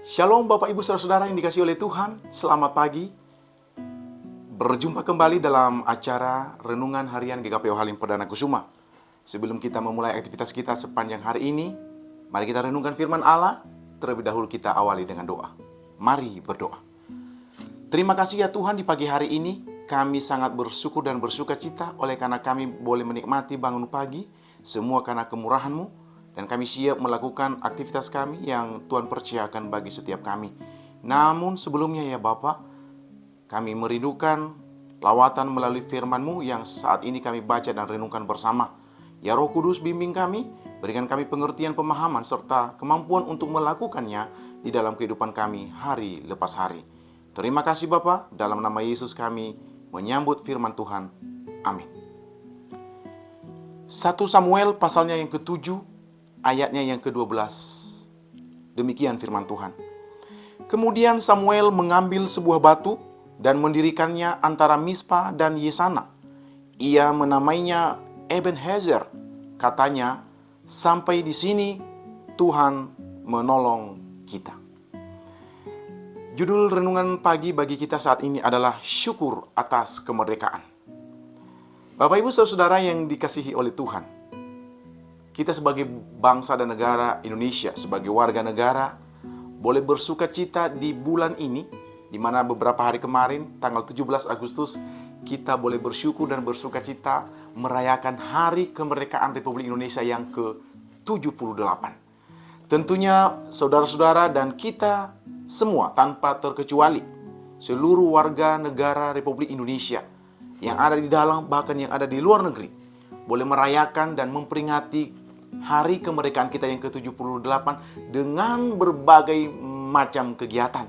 Shalom Bapak Ibu Saudara-saudara yang dikasihi oleh Tuhan. Selamat pagi. Berjumpa kembali dalam acara Renungan Harian GKPO Halim Perdana Kusuma. Sebelum kita memulai aktivitas kita sepanjang hari ini, mari kita renungkan firman Allah. Terlebih dahulu kita awali dengan doa. Mari berdoa. Terima kasih ya Tuhan, di pagi hari ini kami sangat bersyukur dan bersuka cita oleh karena kami boleh menikmati bangun pagi, semua karena kemurahan-Mu. Dan kami siap melakukan aktivitas kami yang Tuhan percayakan bagi setiap kami. Namun sebelumnya ya Bapa, kami merindukan lawatan melalui firman-Mu yang saat ini kami baca dan renungkan bersama. Ya Roh Kudus, bimbing kami, berikan kami pengertian, pemahaman, serta kemampuan untuk melakukannya di dalam kehidupan kami hari lepas hari. Terima kasih Bapa, dalam nama Yesus kami menyambut firman Tuhan. Amin. 1 Samuel pasalnya yang ke-7, ayatnya yang ke-12. Demikian firman Tuhan. Kemudian Samuel mengambil sebuah batu dan mendirikannya antara Mispa dan Yesana. Ia menamainya Ebenezer. Katanya, sampai di sini Tuhan menolong kita. Judul renungan pagi bagi kita saat ini adalah syukur atas kemerdekaan. Bapak Ibu Saudara yang dikasihi oleh Tuhan, kita sebagai bangsa dan negara Indonesia, sebagai warga negara, boleh bersuka cita di bulan ini, di mana beberapa hari kemarin, tanggal 17 Agustus, kita boleh bersyukur dan bersuka cita merayakan Hari Kemerdekaan Republik Indonesia yang ke-78. Tentunya saudara-saudara dan kita semua tanpa terkecuali, seluruh warga negara Republik Indonesia yang ada di dalam bahkan yang ada di luar negeri, boleh merayakan dan memperingati Hari Kemerdekaan kita yang ke-78 dengan berbagai macam kegiatan.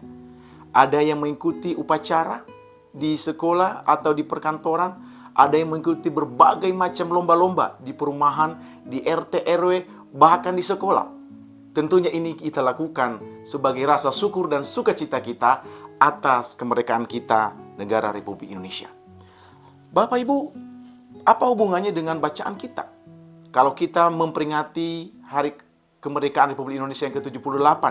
Ada yang mengikuti upacara di sekolah atau di perkantoran, ada yang mengikuti berbagai macam lomba-lomba di perumahan, di RT RW, bahkan di sekolah. Tentunya ini kita lakukan sebagai rasa syukur dan sukacita kita atas kemerdekaan kita, negara Republik Indonesia. Bapak Ibu, apa hubungannya dengan bacaan kita? Kalau kita memperingati Hari Kemerdekaan Republik Indonesia yang ke-78,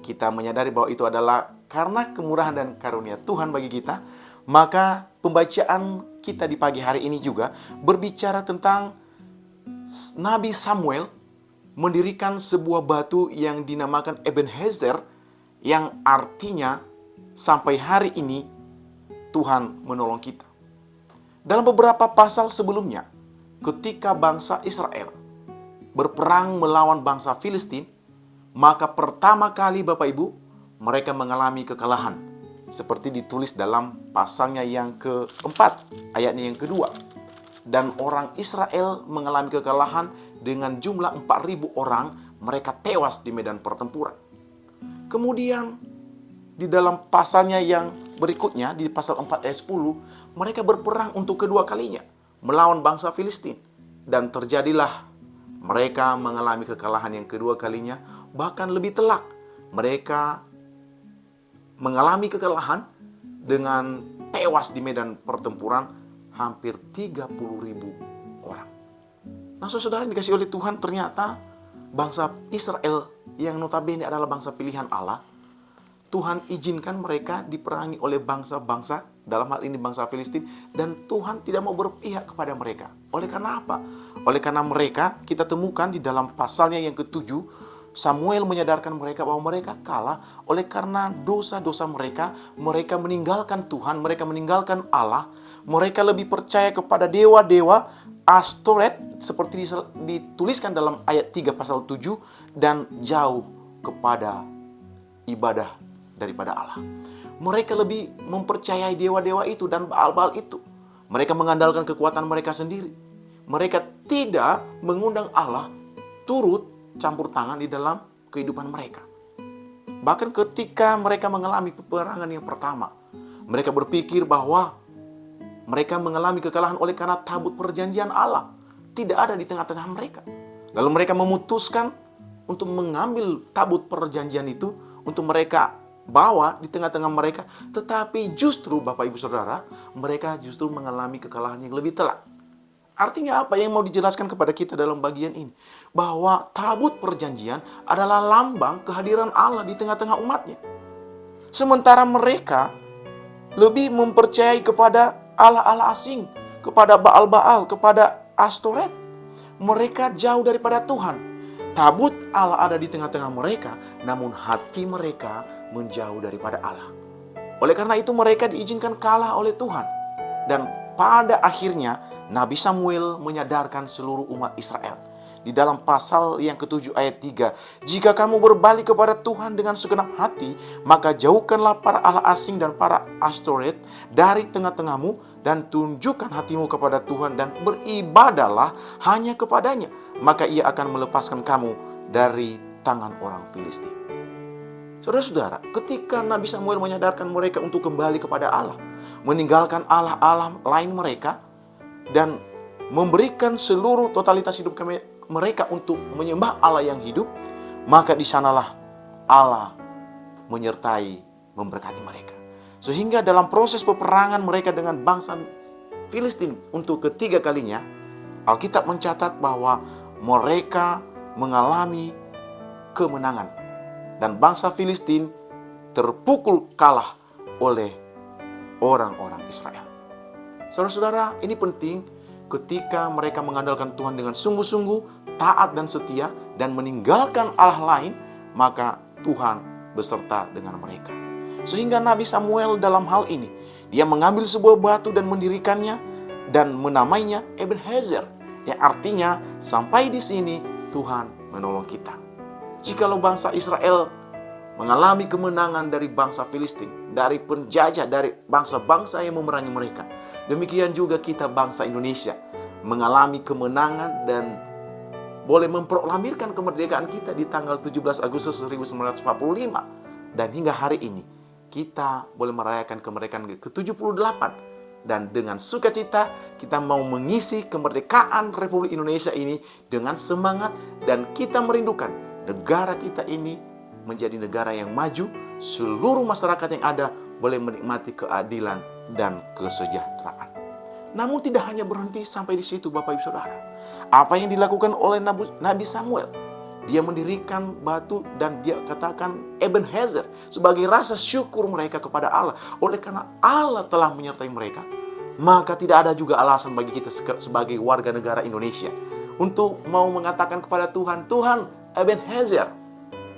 kita menyadari bahwa itu adalah karena kemurahan dan karunia Tuhan bagi kita, maka pembacaan kita di pagi hari ini juga berbicara tentang Nabi Samuel mendirikan sebuah batu yang dinamakan Ebenezer, yang artinya sampai hari ini Tuhan menolong kita. Dalam beberapa pasal sebelumnya, ketika bangsa Israel berperang melawan bangsa Filistin, maka pertama kali Bapak Ibu, mereka mengalami kekalahan. Seperti ditulis dalam pasalnya yang keempat, ayatnya yang kedua. Dan orang Israel mengalami kekalahan dengan jumlah 4.000 orang, mereka tewas di medan pertempuran. Kemudian di dalam pasalnya yang berikutnya, di pasal 4 ayat 10, mereka berperang untuk kedua kalinya melawan bangsa Filistin, dan terjadilah mereka mengalami kekalahan yang kedua kalinya. Bahkan lebih telak, mereka mengalami kekalahan dengan tewas di medan pertempuran hampir 30.000 orang. Nah saudara yang dikasihi oleh Tuhan, ternyata bangsa Israel yang notabene adalah bangsa pilihan Allah, Tuhan izinkan mereka diperangi oleh bangsa-bangsa, dalam hal ini bangsa Filistin, dan Tuhan tidak mau berpihak kepada mereka. Oleh karena apa? Oleh karena mereka, kita temukan di dalam pasalnya yang ke-7, Samuel menyadarkan mereka bahwa mereka kalah oleh karena dosa-dosa mereka. Mereka meninggalkan Tuhan, mereka meninggalkan Allah, mereka lebih percaya kepada dewa-dewa Astoret, seperti dituliskan dalam ayat 3 pasal 7, dan jauh kepada ibadah daripada Allah. Mereka lebih mempercayai dewa-dewa itu dan Baal-Baal itu. Mereka mengandalkan kekuatan mereka sendiri. Mereka tidak mengundang Allah turut campur tangan di dalam kehidupan mereka. Bahkan ketika mereka mengalami peperangan yang pertama, mereka berpikir bahwa mereka mengalami kekalahan oleh karena tabut perjanjian Allah tidak ada di tengah-tengah mereka. Lalu mereka memutuskan untuk mengambil tabut perjanjian itu untuk mereka bawa di tengah-tengah mereka. Tetapi justru Bapak Ibu Saudara, mereka justru mengalami kekalahan yang lebih telak. Artinya apa yang mau dijelaskan kepada kita dalam bagian ini? Bahwa tabut perjanjian adalah lambang kehadiran Allah di tengah-tengah umatnya. Sementara mereka lebih mempercayai kepada Allah-Allah asing, kepada Baal-Baal, kepada Astoret. Mereka jauh daripada Tuhan. Tabut Allah ada di tengah-tengah mereka, namun hati mereka menjauh daripada Allah. Oleh karena itu mereka diizinkan kalah oleh Tuhan. Dan pada akhirnya Nabi Samuel menyadarkan seluruh umat Israel. Di dalam pasal yang ke-7 ayat 3, jika kamu berbalik kepada Tuhan dengan segenap hati, maka jauhkanlah para Allah asing dan para Astoret dari tengah-tengahmu, dan tunjukkan hatimu kepada Tuhan dan beribadahlah hanya kepadanya, maka ia akan melepaskan kamu dari tangan orang Filistin. Saudara-saudara, ketika Nabi Samuel menyadarkan mereka untuk kembali kepada Allah, meninggalkan Allah-Allah lain mereka, dan memberikan seluruh totalitas hidup mereka untuk menyembah Allah yang hidup, maka di sanalah Allah menyertai, memberkati mereka. Sehingga dalam proses peperangan mereka dengan bangsa Filistin untuk ketiga kalinya, Alkitab mencatat bahwa mereka mengalami kemenangan dan bangsa Filistin terpukul kalah oleh orang-orang Israel. Saudara-saudara, ini penting. Ketika mereka mengandalkan Tuhan dengan sungguh-sungguh, taat dan setia, dan meninggalkan Allah lain, maka Tuhan beserta dengan mereka. Sehingga Nabi Samuel dalam hal ini, dia mengambil sebuah batu dan mendirikannya, dan menamainya Ebenezer, yang artinya sampai di sini Tuhan menolong kita. Jikalau bangsa Israel mengalami kemenangan dari bangsa Filistin, dari penjajah, dari bangsa-bangsa yang memerangi mereka, demikian juga kita bangsa Indonesia mengalami kemenangan dan boleh memproklamirkan kemerdekaan kita di tanggal 17 Agustus 1945. Dan hingga hari ini kita boleh merayakan kemerdekaan ke-78. Dan dengan sukacita kita mau mengisi kemerdekaan Republik Indonesia ini dengan semangat, dan kita merindukan negara kita ini menjadi negara yang maju, seluruh masyarakat yang ada boleh menikmati keadilan dan kesejahteraan. Namun tidak hanya berhenti sampai di situ, Bapak Ibu Saudara. Apa yang dilakukan oleh Nabi Samuel? Dia mendirikan batu dan dia katakan Ebenezer sebagai rasa syukur mereka kepada Allah. Oleh karena Allah telah menyertai mereka, maka tidak ada juga alasan bagi kita sebagai warga negara Indonesia untuk mau mengatakan kepada Tuhan, Tuhan Ebenezer,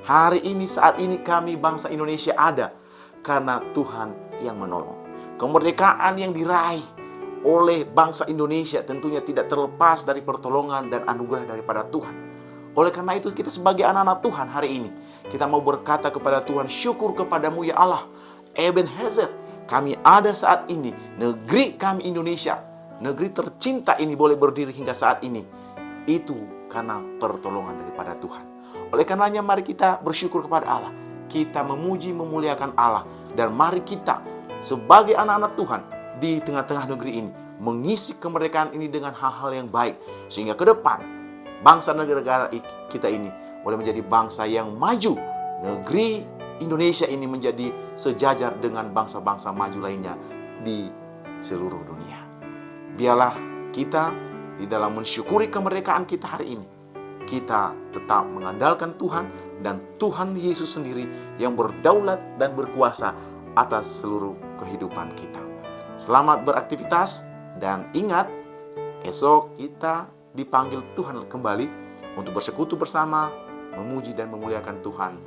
hari ini, saat ini kami bangsa Indonesia ada karena Tuhan yang menolong. Kemerdekaan yang diraih oleh bangsa Indonesia tentunya tidak terlepas dari pertolongan dan anugerah daripada Tuhan. Oleh karena itu kita sebagai anak-anak Tuhan hari ini, kita mau berkata kepada Tuhan, syukur kepadamu ya Allah, Ebenezer, kami ada saat ini, negeri kami Indonesia, negeri tercinta ini boleh berdiri hingga saat ini. Itu karena pertolongan daripada Tuhan. Oleh karenanya mari kita bersyukur kepada Allah. Kita memuji, memuliakan Allah. Dan mari kita sebagai anak-anak Tuhan di tengah-tengah negeri ini mengisi kemerdekaan ini dengan hal-hal yang baik, sehingga ke depan bangsa negara kita ini boleh menjadi bangsa yang maju. Negeri Indonesia ini menjadi sejajar dengan bangsa-bangsa maju lainnya di seluruh dunia. Biarlah kita di dalam mensyukuri kemerdekaan kita hari ini, kita tetap mengandalkan Tuhan dan Tuhan Yesus sendiri yang berdaulat dan berkuasa atas seluruh kehidupan kita. Selamat beraktivitas, dan ingat, esok kita dipanggil Tuhan kembali untuk bersekutu bersama, memuji dan memuliakan Tuhan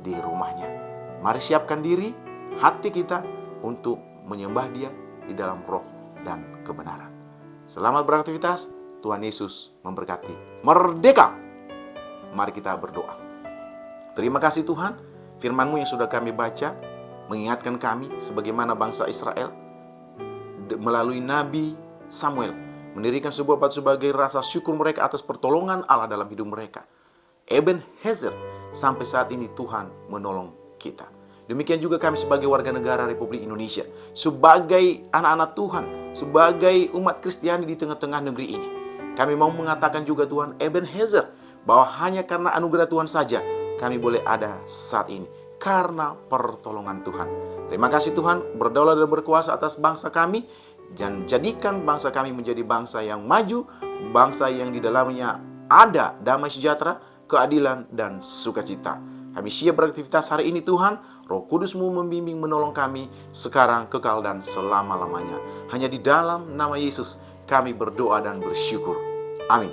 di rumahnya. Mari siapkan diri, hati kita untuk menyembah Dia di dalam roh dan kebenaran. Selamat beraktivitas, Tuhan Yesus memberkati. Merdeka! Mari kita berdoa. Terima kasih Tuhan, firman-Mu yang sudah kami baca mengingatkan kami sebagaimana bangsa Israel melalui Nabi Samuel mendirikan sebuah batu sebagai rasa syukur mereka atas pertolongan Allah dalam hidup mereka. Ebenezer, sampai saat ini Tuhan menolong kita. Demikian juga kami sebagai warga negara Republik Indonesia, sebagai anak-anak Tuhan, sebagai umat Kristiani di tengah-tengah negeri ini. Kami mau mengatakan juga Tuhan Ebenezer, bahwa hanya karena anugerah Tuhan saja kami boleh ada saat ini, karena pertolongan Tuhan. Terima kasih Tuhan, berdaulat dan berkuasa atas bangsa kami, dan jadikan bangsa kami menjadi bangsa yang maju, bangsa yang di dalamnya ada damai sejahtera, keadilan, dan sukacita. Kami siap beraktivitas hari ini Tuhan. Roh Kudus-Mu membimbing menolong kami sekarang, kekal, dan selama-lamanya. Hanya di dalam nama Yesus kami berdoa dan bersyukur. Amin.